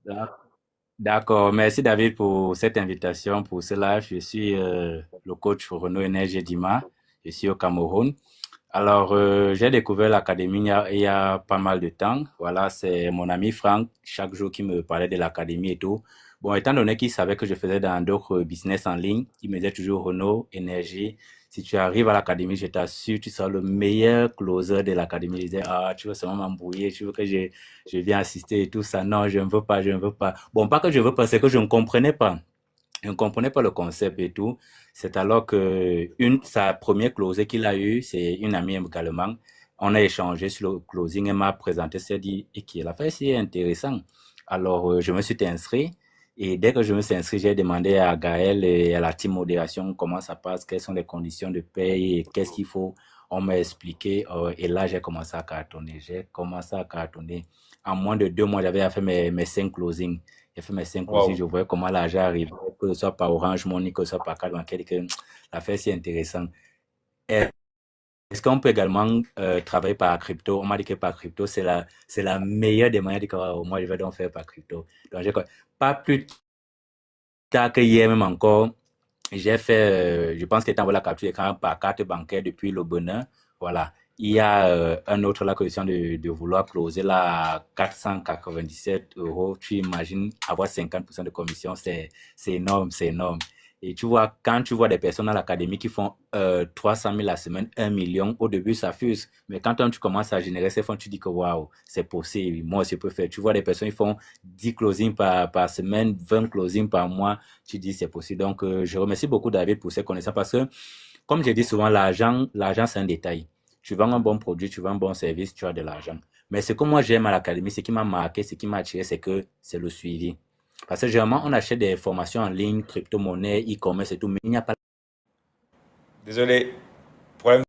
D'ac- D'accord. Merci David pour cette invitation, pour cela. Je suis le coach Renault Énergie Dima. Je suis au Cameroun. Alors, j'ai découvert l'académie il y a pas mal de temps. Voilà, c'est mon ami Franck, chaque jour qui me parlait de l'académie et tout. Bon, étant donné qu'il savait que je faisais dans d'autres business en ligne, il me disait toujours Renault, énergie. Si tu arrives à l'académie, je t'assure, tu seras le meilleur closer de l'académie. Il disait, ah, tu veux seulement m'embrouiller, tu veux que je vienne assister et tout ça. Non, je ne veux pas, je ne veux pas. Bon, pas que je veux pas, c'est que je ne comprenais pas. Je ne comprenais pas le concept et tout. C'est alors que sa première closing qu'il a eue, c'est une amie également. On a échangé sur le closing, elle m'a présenté, c'est dit, et qui l'a fait, c'est intéressant. Alors, je me suis inscrit. Et dès que je me suis inscrit, j'ai demandé à Gaël et à la team modération comment ça passe, quelles sont les conditions de paye et qu'est-ce qu'il faut. On m'a expliqué, et là, j'ai commencé à cartonner. J'ai commencé à cartonner. En moins de 2 mois, j'avais fait mes 5 closings. J'ai fait mes 5 closings, je Waouh. voyais comment l'argent arrivait, que ce soit par Orange Money, que ce soit par carte bancaire, que l'affaire c'est intéressant. Est-ce qu'on peut également travailler par crypto? On m'a dit que par crypto, c'est la meilleure des moyens de dire que oh, moi je vais donc faire par crypto. Donc, pas plus tard que hier même encore, j'ai fait, je pense que tu envoyé la capture d'écran par carte bancaire depuis le Bénin. Voilà. Il y a un autre là, question de vouloir closer là à 497 euros. Tu imagines avoir 50% de commission, c'est énorme, c'est énorme. Et tu vois, quand tu vois des personnes à l'académie qui font 300 000 la semaine, 1 million, au début ça fuse. Mais quand tu commences à générer ces fonds, tu dis que waouh, c'est possible, moi aussi je peux faire. Tu vois des personnes qui font 10 closings par semaine, 20 closings par mois, tu dis c'est possible. Donc, je remercie beaucoup David pour ses connaissances parce que, comme je dis souvent, l'argent, c'est un détail. Tu vends un bon produit, tu vends un bon service, tu as de l'argent. Mais ce que moi j'aime à l'académie, ce qui m'a marqué, ce qui m'a attiré, c'est que c'est le suivi. Parce que généralement, on achète des formations en ligne, crypto-monnaie, e-commerce et tout, mais il n'y a pas Désolé, problème